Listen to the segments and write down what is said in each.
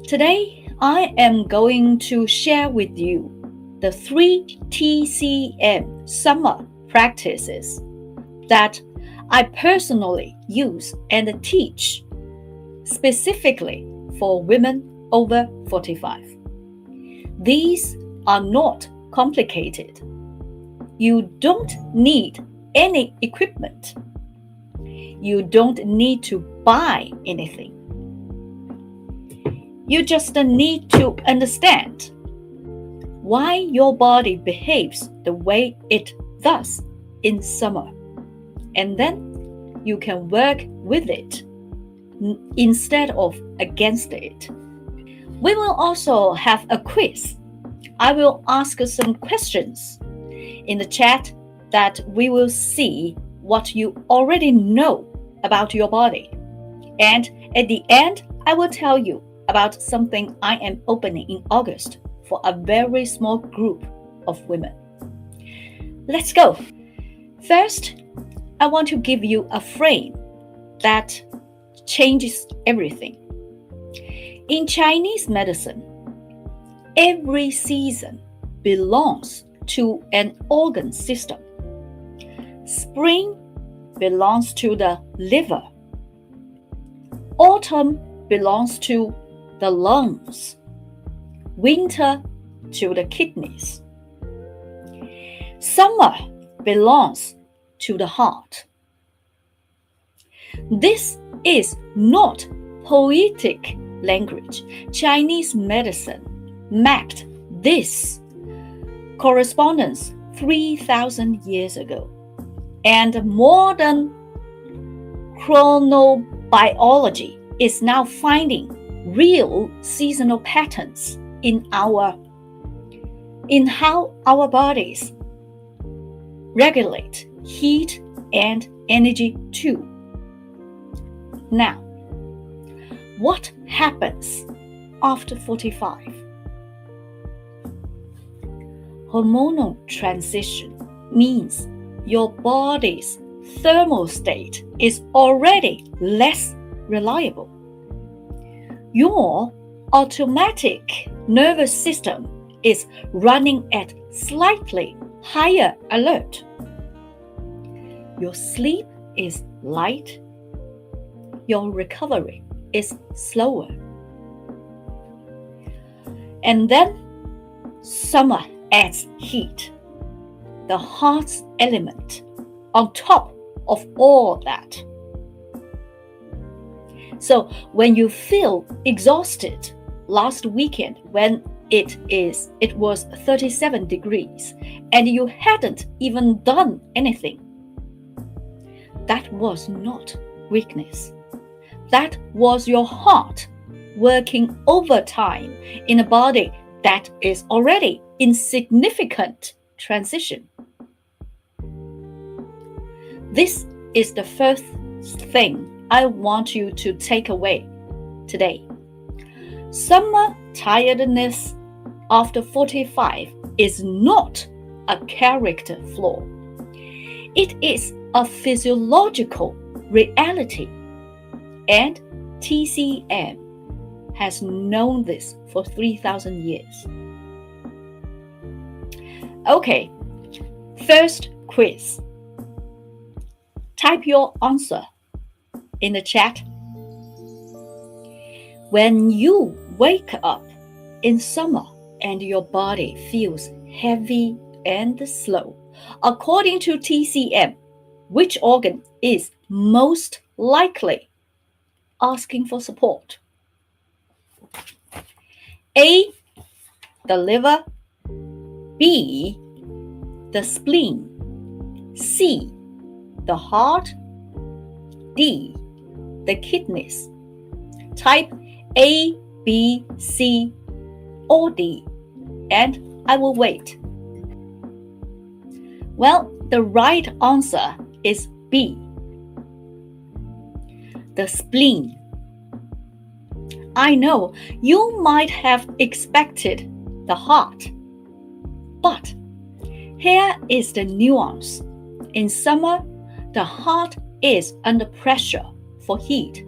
Today, I am going to share with you the 3 TCM summer practices that I personally use and teach specifically for women over 45. These are not complicated. You don't need any equipment. You don't need to buy anything. You just need to understand why your body behaves the way it does in summer. And then you can work with it instead of against it. We will also have a quiz. I will ask some questions in the chat that we will see what you already know about your body. And at the end, I will tell you about something I am opening in August for a very small group of women. Let's go. First, I want to give you a frame that changes everything. In Chinese medicine, every season belongs to an organ system. Spring belongs to the liver. Autumn belongs to the lungs. Winter to the kidneys. Summer belongs to the heart. This is not poetic language. Chinese medicine mapped this correspondence 3,000 years ago. And modern chronobiology is now finding real seasonal patterns in how our bodies regulate heat and energy too. Now, what happens after 45? Hormonal transition means your body's thermostat is already less reliable. Your automatic nervous system is running at slightly higher alert. Your sleep is light. Your recovery is slower. And then summer adds heat, the heart's element, on top of all that. So when you feel exhausted last weekend when it was 37 degrees and you hadn't even done anything, that was not weakness. That was your heart working overtime in a body that is already in significant transition. This is the first thing I want you to take away today. Summer tiredness after 45 is not a character flaw. It is a physiological reality, and TCM has known this for 3,000 years. Okay, first quiz. Type your answer in the chat. When you wake up in summer and your body feels heavy and slow, according to TCM, which organ is most likely asking for support? A, the liver. B, the spleen. C, the heart. D, the kidneys. Type A, B, C, or D, and I will wait. Well, the right answer is B, the spleen. I know you might have expected the heart, but here is the nuance. In summer, the heart is under pressure for heat.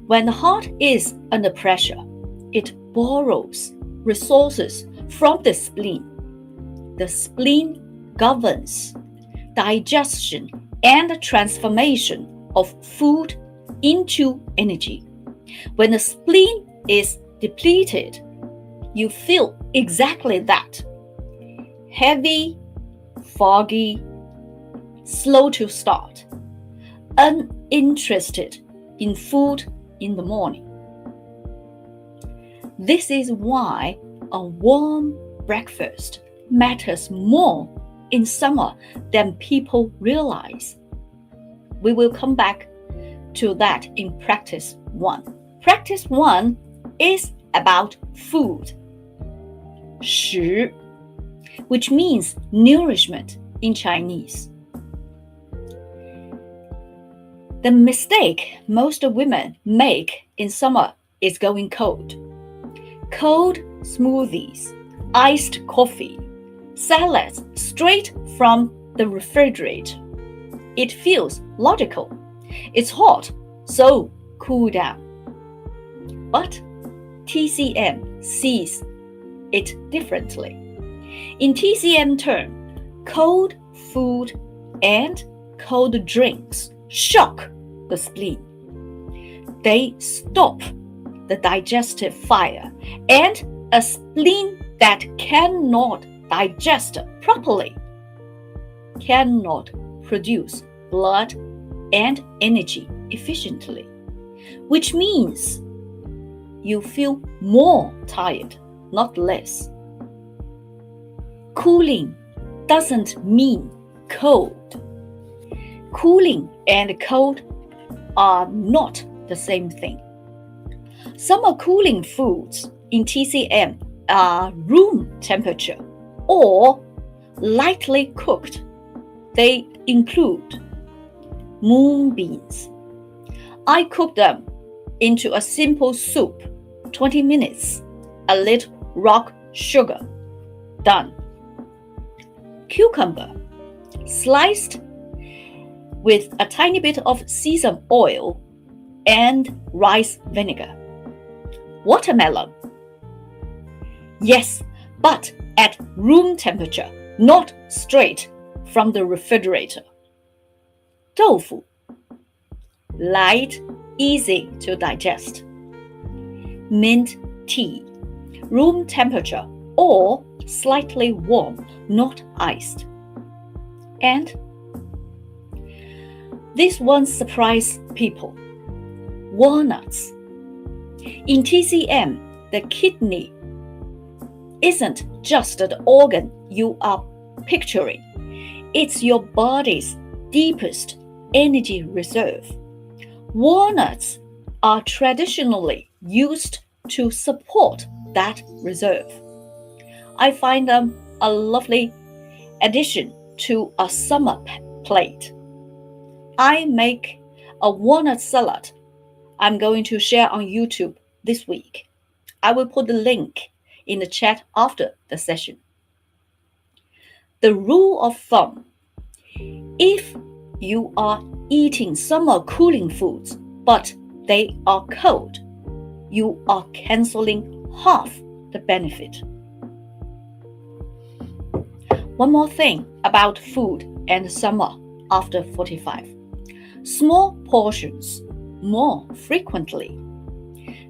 When the heart is under pressure, it borrows resources from the spleen. The spleen governs digestion and transformation of food into energy. When the spleen is depleted, you feel exactly that. Heavy, foggy, slow to start, uninterested in food in the morning. This is why a warm breakfast matters more in summer than people realize. We will come back to that in practice 1. Practice 1 is about food, 食, which means nourishment in Chinese. The mistake most women make in summer is going cold. Cold smoothies, iced coffee, salads straight from the refrigerator. It feels logical. It's hot, so cool down. But TCM sees it differently. In TCM term, cold food and cold drinks shock the spleen. They stop the digestive fire, and a spleen that cannot digest properly cannot produce blood and energy efficiently, which means you feel more tired, not less. Cooling doesn't mean cold. Cooling and cold are not the same thing. Summer cooling foods in TCM are room temperature or lightly cooked. They include moonbeans. I cook them into a simple soup, 20 minutes, a little rock sugar, done. Cucumber, sliced with a tiny bit of sesame oil and rice vinegar. Watermelon, yes, but at room temperature, not straight from the refrigerator. Tofu, light, easy to digest. Mint tea, room temperature or slightly warm, not iced. And this one surprised people. Walnuts. In TCM, the kidney isn't just the organ you are picturing. It's your body's deepest energy reserve. Walnuts are traditionally used to support that reserve. I find them a lovely addition to a summer plate. I make a walnut salad I'm going to share on YouTube this week. I will put the link in the chat after the session. The rule of thumb: if you are eating summer cooling foods, but they are cold, you are canceling half the benefit. One more thing about food and summer after 45. Small portions, more frequently.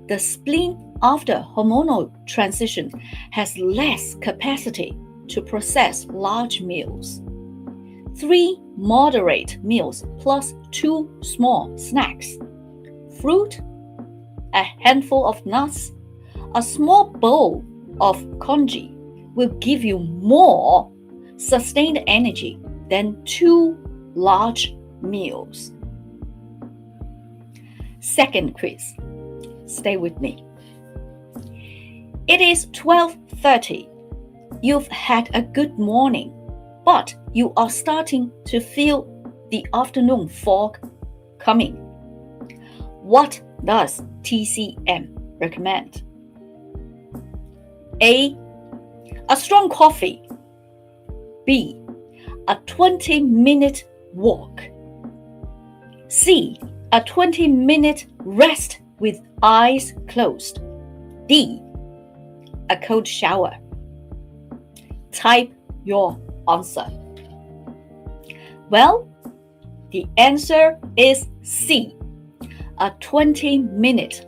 The spleen after hormonal transition has less capacity to process large meals. 3 moderate meals plus 2 small snacks. Fruit, a handful of nuts, a small bowl of congee will give you more sustained energy than 2 large meals. Second quiz. Stay with me. It is 12:30. You've had a good morning, but you are starting to feel the afternoon fog coming. What does TCM recommend? A strong coffee. B, a 20-minute walk. C, a 20-minute rest with eyes closed. D. A cold shower. Type your answer. Well, the answer is C. A 20-minute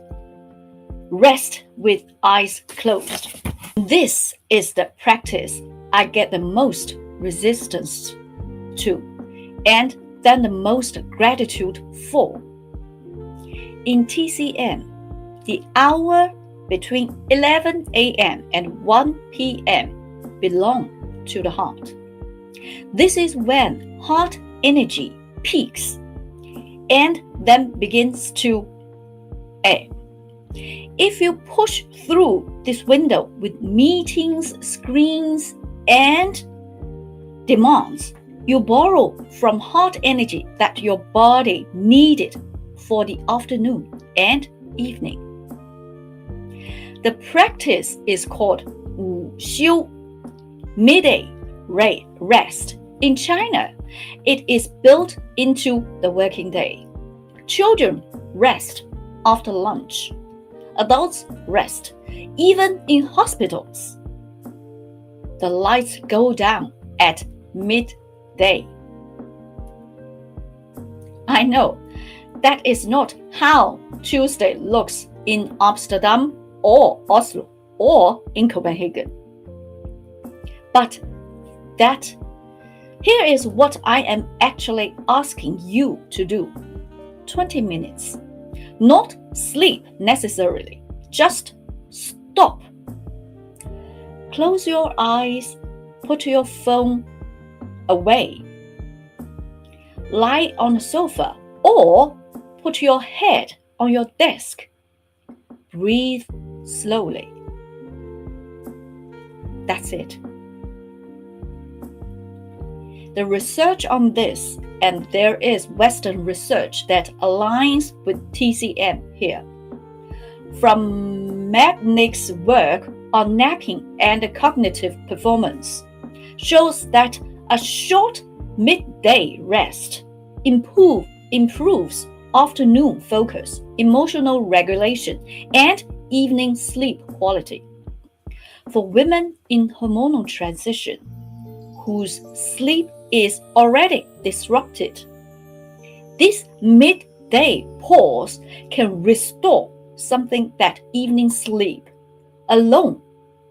rest with eyes closed. This is the practice I get the most resistance to, and then the most gratitude for. In TCM, the hour between 11 a.m. and 1 p.m. belong to the heart. This is when heart energy peaks and then begins to ebb. If you push through this window with meetings, screens, and demands, you borrow from heart energy that your body needed for the afternoon and evening. The practice is called 午休, midday rest. In China, it is built into the working day. Children rest after lunch. Adults rest, even in hospitals. The lights go down at midday. I know that is not how Tuesday looks in Amsterdam or Oslo or in Copenhagen. But here is what I am actually asking you to do. 20 minutes. Not sleep necessarily, just stop. Close your eyes, put your phone away. Lie on the sofa or put your head on your desk. Breathe slowly. That's it. The research on this, and there is Western research that aligns with TCM here. From Mednick's work on napping and cognitive performance, shows that a short midday rest improves afternoon focus, emotional regulation, and evening sleep quality. For women in hormonal transition, whose sleep is already disrupted, this midday pause can restore something that evening sleep alone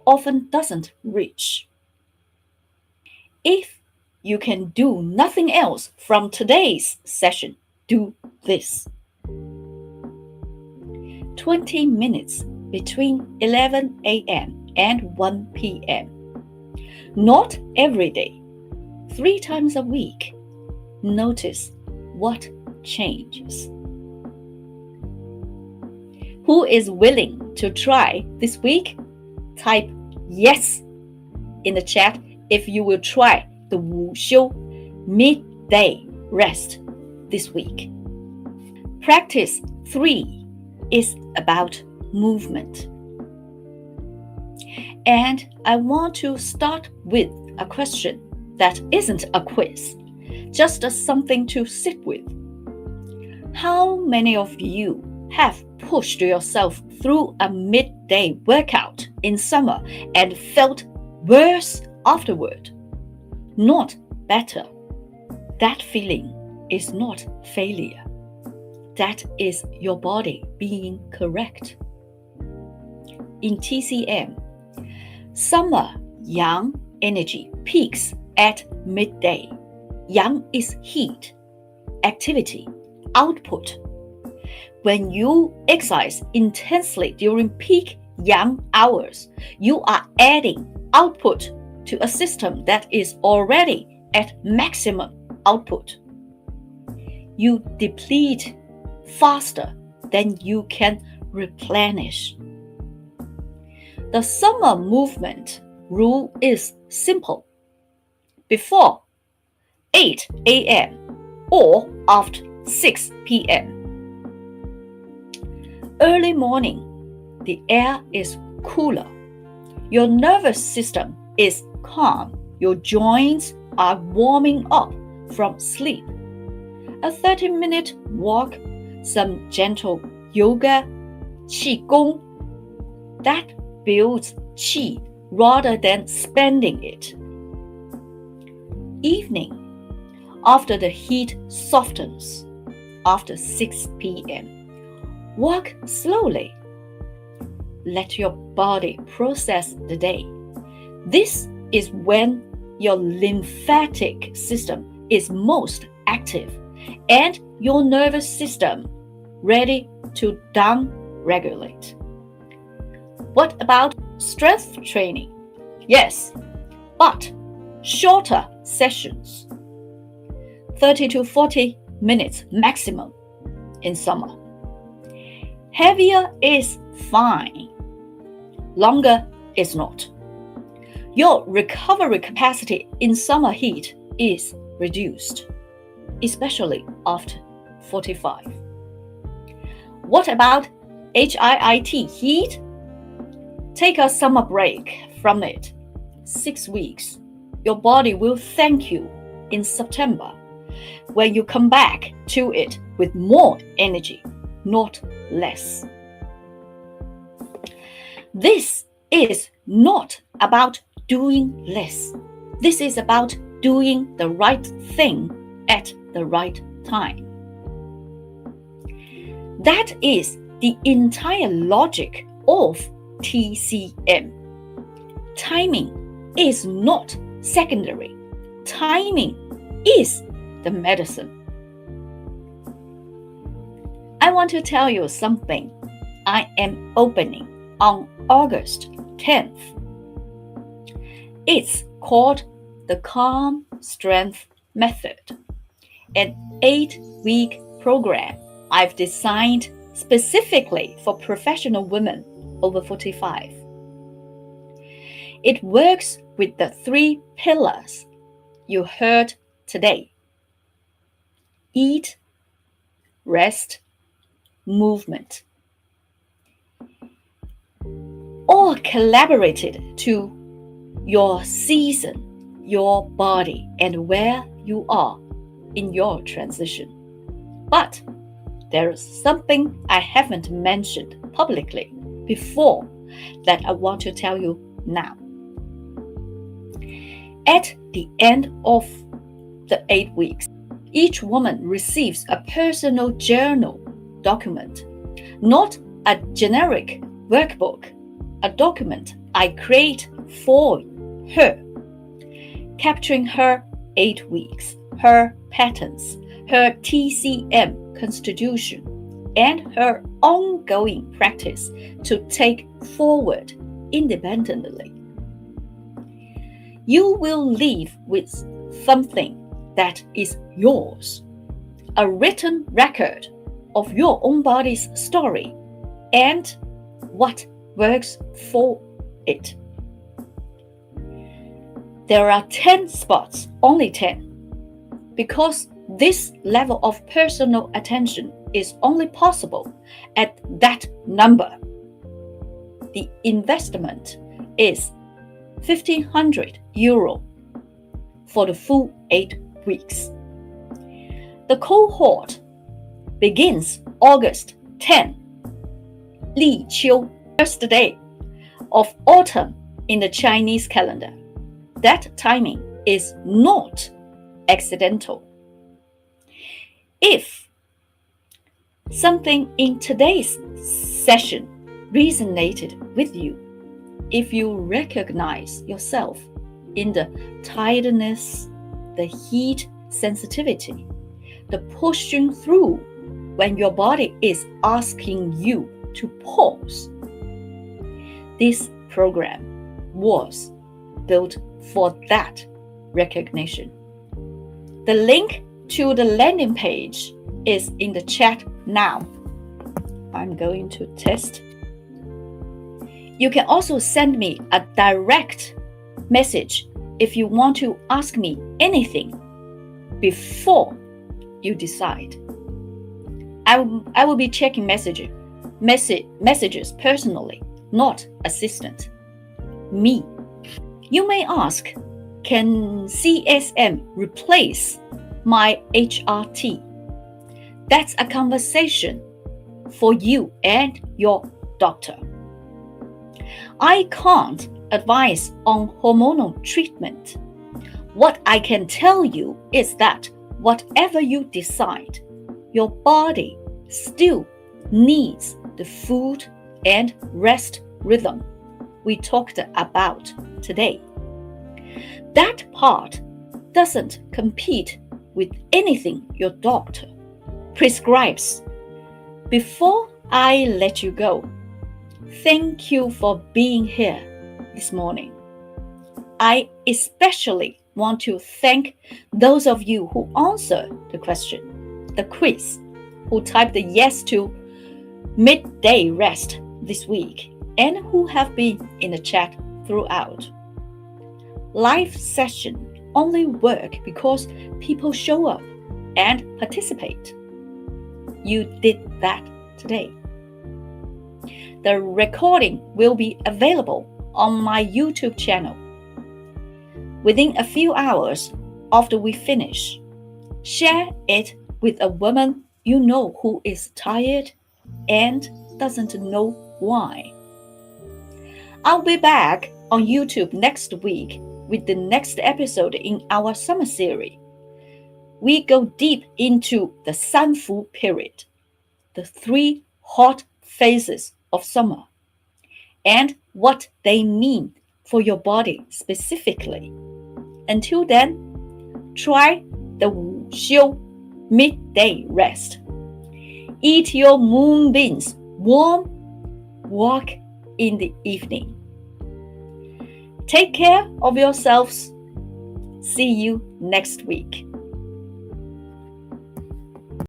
often doesn't reach. If you can do nothing else from today's session, do this. 20 minutes between 11 a.m. and 1 p.m. Not every day, 3 times a week. Notice what changes. Who is willing to try this week? Type yes in the chat if you will try the 午休 midday rest this week. Practice 3 is about movement. And I want to start with a question that isn't a quiz, just something to sit with. How many of you have pushed yourself through a midday workout in summer and felt worse afterward? Not better. That feeling is not failure. That is your body being correct. In TCM, summer yang energy peaks at midday. Yang is heat, activity, output. When you exercise intensely during peak yang hours, you are adding output to a system that is already at maximum output. You deplete faster than you can replenish. The summer movement rule is simple. Before 8 a.m. or after 6 p.m. Early morning, the air is cooler. Your nervous system is calm. Your joints are warming up from sleep. A 30-minute walk, some gentle yoga, qigong, That builds qi rather than spending it. Evening, after the heat softens, after 6 p.m., walk slowly. Let your body process the day. This is when your lymphatic system is most active and your nervous system ready to down-regulate. What about strength training? Yes, but shorter sessions, 30 to 40 minutes maximum in summer. Heavier is fine, longer is not. Your recovery capacity in summer heat is reduced, especially after 45. What about HIIT heat? Take a summer break from it. 6 weeks. Your body will thank you in September when you come back to it with more energy, not less. This is not about doing less. This is about doing the right thing at the right time. That is the entire logic of TCM. Timing is not secondary. Timing is the medicine. I want to tell you something. I am opening on August 10th. It's called the Calm Strength Method, an 8-week program I've designed specifically for professional women over 45. It works with the 3 pillars you heard today: eat, rest, movement. All collaborated to your season, your body, and where you are in your transition. But there is something I haven't mentioned publicly before that I want to tell you now. At the end of the 8 weeks, each woman receives a personal journal document, not a generic workbook, a document I create for her, capturing her 8 weeks, her patterns, her TCM constitution, and her ongoing practice to take forward independently. You will leave with something that is yours, a written record of your own body's story and what works for it. There are 10 spots, only 10, because this level of personal attention is only possible at that number. The investment is €1,500 for the full 8 weeks. The cohort begins August 10, Li Qiu, first day of autumn in the Chinese calendar. That timing is not accidental. If something in today's session resonated with you, if you recognize yourself in the tiredness, the heat sensitivity, the pushing through when your body is asking you to pause, this program was built for that recognition. The link to the landing page is in the chat now. I'm going to test. You can also send me a direct message if you want to ask me anything before you decide. I will be checking messages personally, not assistant. Me. You may ask, can CSM replace my HRT? That's a conversation for you and your doctor. I can't advise on hormonal treatment. What I can tell you is that whatever you decide, your body still needs the food and rest rhythm we talked about today. That part doesn't compete with anything your doctor prescribes. Before I let you go, thank you for being here this morning. I especially want to thank those of you who answered the question, the quiz, who typed the yes to midday rest this week, and who have been in the chat throughout. Live sessions only work because people show up and participate. You did that today. The recording will be available on my YouTube channel. Within a few hours after we finish, share it with a woman you know who is tired and doesn't know why. I'll be back on YouTube next week with the next episode in our summer series. We go deep into the Sanfu period, the 3 hot phases of summer, and what they mean for your body specifically. Until then, try the Wu Xiu midday rest. Eat your moonbeams warm, walk in the evening. Take care of yourselves. See you next week.